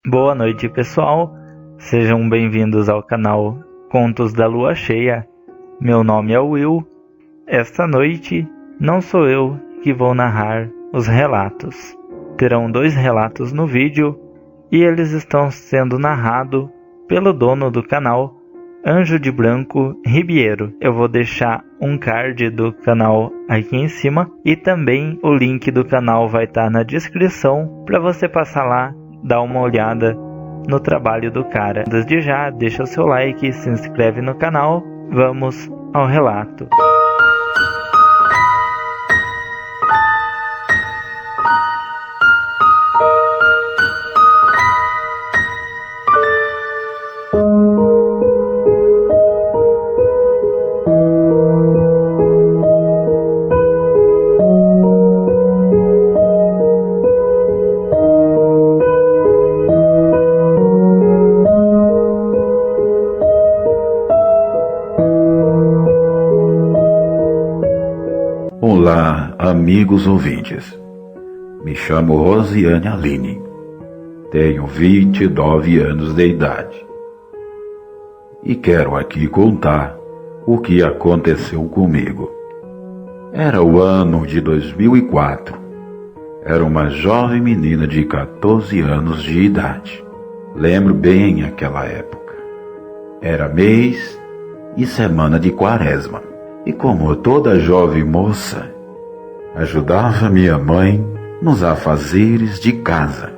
Boa noite, pessoal. Sejam bem-vindos ao canal Contos da Lua Cheia. Meu nome é Will. Esta noite não sou eu que vou narrar os relatos. Terão 2 relatos no vídeo e eles estão sendo narrados pelo dono do canal, Anjo de Branco Ribeiro. Eu vou deixar um card do canal aqui em cima e também o link do canal vai estar na descrição para você passar lá, dar uma olhada no trabalho do cara. Desde já, deixa o seu like, se inscreve no canal. Vamos ao relato. Olá, amigos ouvintes. Me chamo Rosiane Aline. Tenho 29 anos de idade. E quero aqui contar o que aconteceu comigo. Era o ano de 2004. Era uma jovem menina de 14 anos de idade. Lembro bem aquela época. Era mês e semana de quaresma. E como toda jovem moça, ajudava minha mãe nos afazeres de casa,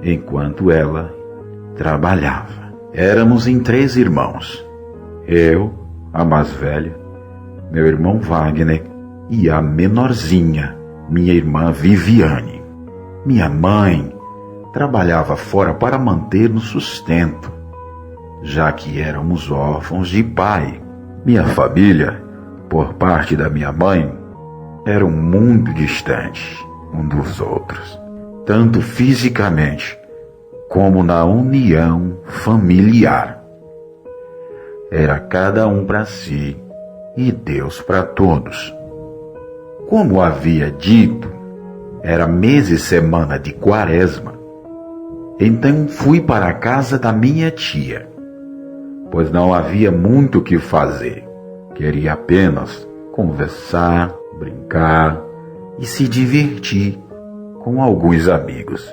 enquanto ela trabalhava. Éramos em 3 irmãos. Eu, a mais velha, meu irmão Wagner e a menorzinha, minha irmã Viviane. Minha mãe trabalhava fora para manter no sustento, já que éramos órfãos de pai. Minha família, por parte da minha mãe, eram muito distantes um dos outros, tanto fisicamente como na união familiar. Era cada um para si e Deus para todos. Como havia dito, era mês e semana de quaresma, então fui para a casa da minha tia, pois não havia muito o que fazer. Queria apenas conversar, brincar e se divertir com alguns amigos.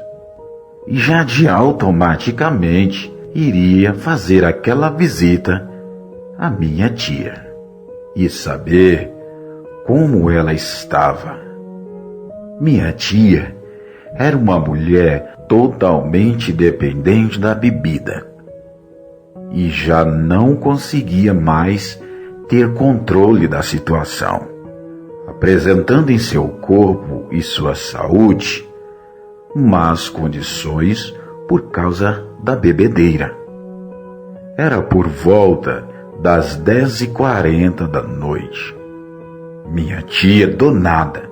E já de automaticamente iria fazer aquela visita à minha tia e saber como ela estava. Minha tia era uma mulher totalmente dependente da bebida e já não conseguia mais ter controle da situação, apresentando em seu corpo e sua saúde más condições por causa da bebedeira. Era por volta das 10h40 da noite. Minha tia, do nada,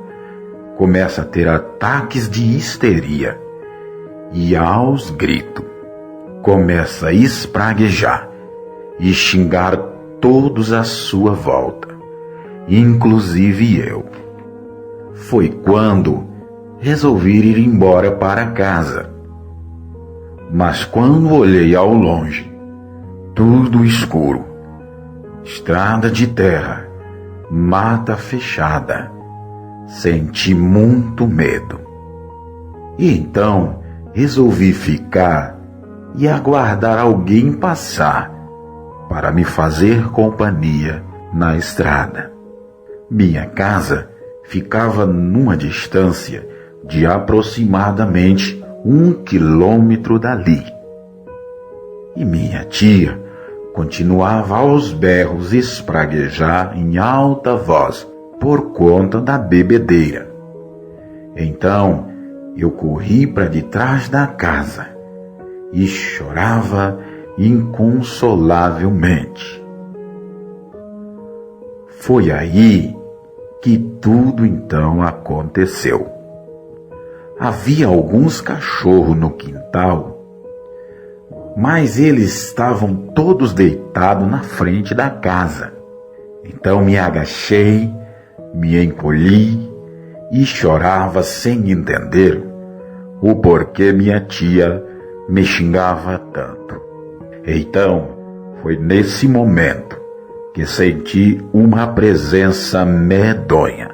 começa a ter ataques de histeria e, aos gritos, começa a espraguejar e xingar todos à sua volta, inclusive eu. Foi quando resolvi ir embora para casa. Mas quando olhei ao longe, tudo escuro, estrada de terra, mata fechada, senti muito medo. E então resolvi ficar e aguardar alguém passar para me fazer companhia na estrada. Minha casa ficava numa distância de aproximadamente 1 quilômetro dali. E minha tia continuava aos berros espraguejar em alta voz por conta da bebedeira. Então eu corri para detrás da casa e chorava inconsolavelmente. Foi aí que tudo então aconteceu. Havia alguns cachorros no quintal, mas eles estavam todos deitados na frente da casa. Então me agachei, me encolhi e chorava sem entender o porquê minha tia me xingava tanto. Então, foi nesse momento que senti uma presença medonha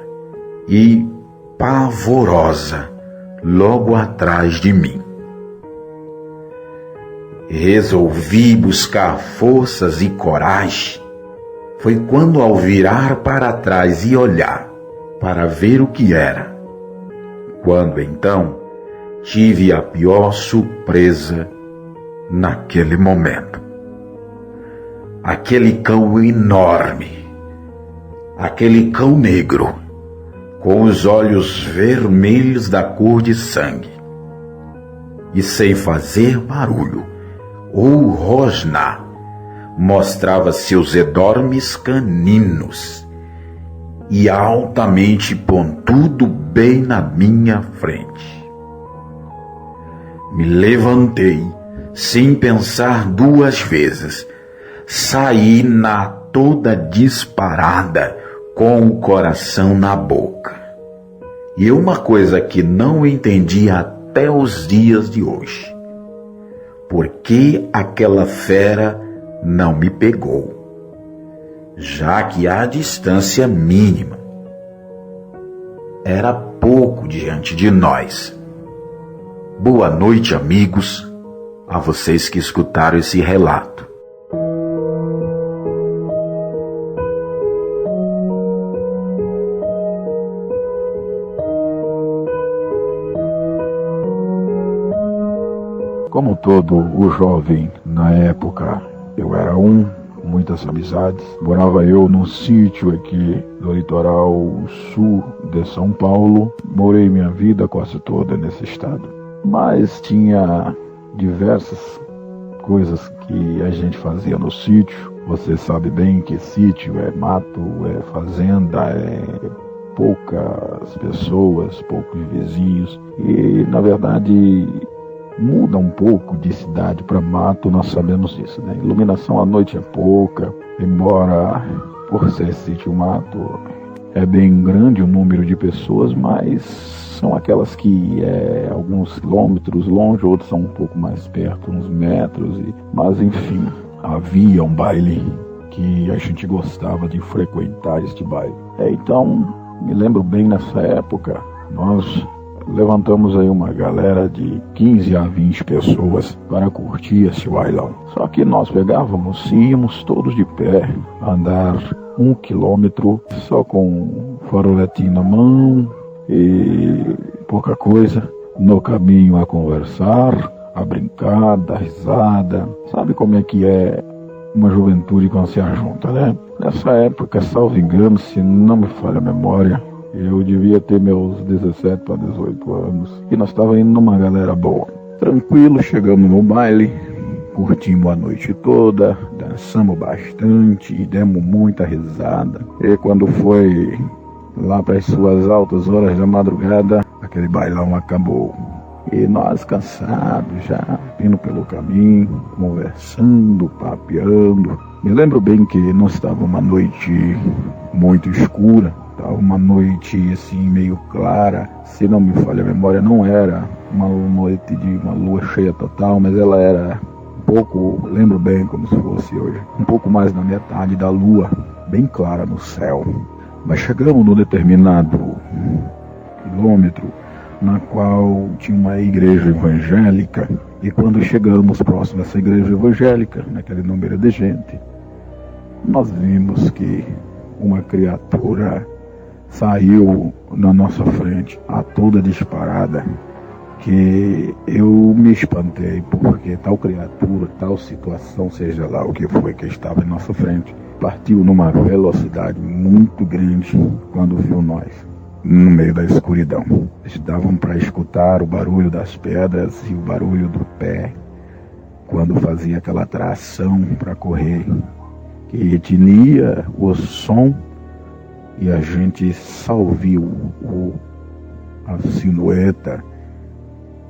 e pavorosa logo atrás de mim. Resolvi buscar forças e coragem. Foi quando, ao virar para trás e olhar para ver o que era, quando então tive a pior surpresa naquele momento. Aquele cão enorme, aquele cão negro, com os olhos vermelhos da cor de sangue, e sem fazer barulho ou rosnar, mostrava seus enormes caninos e altamente pontudo bem na minha frente. Me levantei sem pensar duas vezes, saí na toda disparada com o coração na boca. E uma coisa que não entendi até os dias de hoje: por que aquela fera não me pegou, já que a distância mínima era pouco diante de nós. Boa noite, amigos, a vocês que escutaram esse relato. Como todo o jovem na época, eu era com muitas amizades. Morava eu num sítio aqui do litoral sul de São Paulo. Morei minha vida quase toda nesse estado. Mas tinha diversas coisas que a gente fazia no sítio. Você sabe bem que sítio é mato, é fazenda, é poucas pessoas, poucos vizinhos. E, na verdade, muda um pouco de cidade para mato, nós sabemos disso, né? Iluminação à noite é pouca, embora por ser sítio mato é bem grande o número de pessoas, mas são aquelas que alguns quilômetros longe, outros são um pouco mais perto, uns metros, mas enfim, havia um baile que a gente gostava de frequentar este baile. Então, me lembro bem nessa época, nós levantamos aí uma galera de 15 a 20 pessoas para curtir esse bailão. Só que nós pegávamos e íamos todos de pé, andar 1 quilômetro, só com faroletinho na mão e pouca coisa. No caminho a conversar, a brincar, dar risada. Sabe como é que é uma juventude quando se ajunta, né? Nessa época, salvo engano, se não me falha a memória, eu devia ter meus 17 para 18 anos. E nós estávamos indo numa galera boa. Tranquilo, chegamos no baile, curtimos a noite toda, dançamos bastante, demos muita risada. E quando foi lá para as suas altas horas da madrugada, aquele bailão acabou. E nós cansados já, indo pelo caminho, conversando, papeando. Me lembro bem que não estava uma noite muito escura. Estava uma noite assim meio clara, se não me falha a memória, não era uma noite de uma lua cheia total, mas ela era um pouco, lembro bem como se fosse hoje, um pouco mais na metade da lua, bem clara no céu. Mas chegamos num determinado quilômetro, na qual tinha uma igreja evangélica, e quando chegamos próximo dessa igreja evangélica, naquele número de gente, nós vimos que uma criatura saiu na nossa frente a toda disparada, que eu me espantei, porque tal criatura, tal situação, seja lá o que foi que estava em nossa frente, partiu numa velocidade muito grande quando viu nós no meio da escuridão. Estavam para escutar o barulho das pedras e o barulho do pé quando fazia aquela tração para correr, que tinha o som. E a gente só viu a silhueta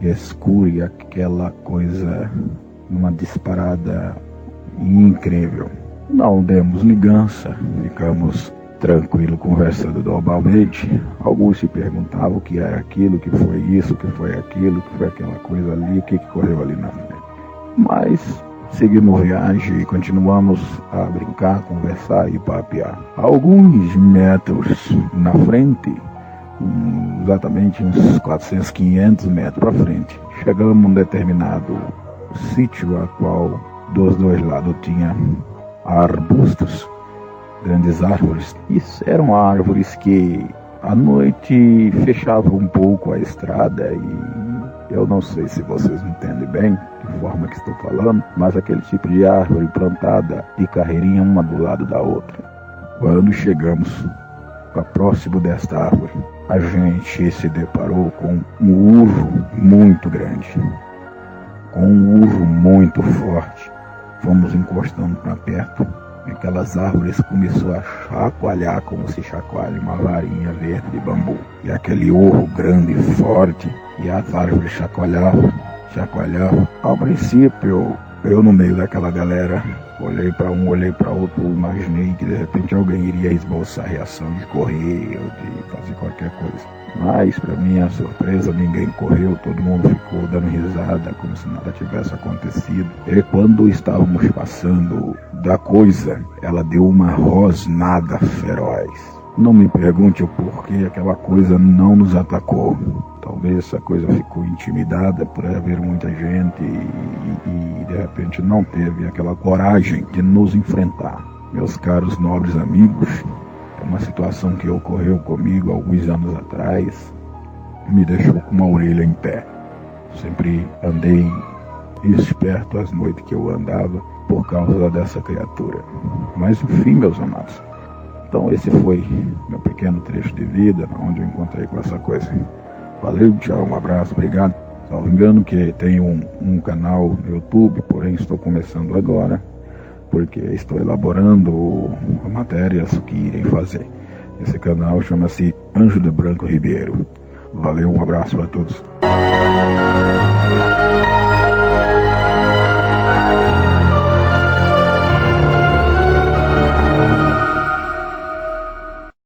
escura e aquela coisa, uma disparada incrível. Não demos ligança, ficamos tranquilos, conversando normalmente. Alguns se perguntavam o que era aquilo, o que foi isso, o que foi aquilo, o que foi aquela coisa ali, o que correu ali na frente. Mas seguimos viagem e continuamos a brincar, conversar e papear. Alguns metros na frente, exatamente uns 400, 500 metros para frente, chegamos a um determinado sítio a qual dos dois lados tinha arbustos, grandes árvores. Isso eram árvores que à noite fechavam um pouco a estrada e eu não sei se vocês entendem bem de forma que estou falando, mas aquele tipo de árvore plantada de carreirinha uma do lado da outra. Quando chegamos para próximo desta árvore, a gente se deparou com um urro muito grande, com um urro muito forte. Fomos encostando para perto, e aquelas árvores começou a chacoalhar como se chacoalha uma varinha verde de bambu. E aquele urro grande e forte, e as árvores chacoalhavam. Ao princípio, eu no meio daquela galera, olhei para um, olhei para outro, imaginei que de repente alguém iria esboçar a reação de correr ou de fazer qualquer coisa. Mas, para minha surpresa, ninguém correu, todo mundo ficou dando risada, como se nada tivesse acontecido. E quando estávamos passando da coisa, ela deu uma rosnada feroz. Não me pergunte o porquê aquela coisa não nos atacou. Talvez essa coisa ficou intimidada por haver muita gente e de repente não teve aquela coragem de nos enfrentar. Meus caros nobres amigos, é uma situação que ocorreu comigo alguns anos atrás, me deixou com uma orelha em pé. Sempre andei esperto às noites que eu andava por causa dessa criatura. Mas enfim, meus amados, então esse foi meu pequeno trecho de vida, onde eu encontrei com essa coisa. Valeu, tchau, um abraço, obrigado. Salvo engano que tenho um canal no YouTube, porém estou começando agora, porque estou elaborando matérias que irei fazer. Esse canal chama-se Anjo de Branco Ribeiro. Valeu, um abraço a todos.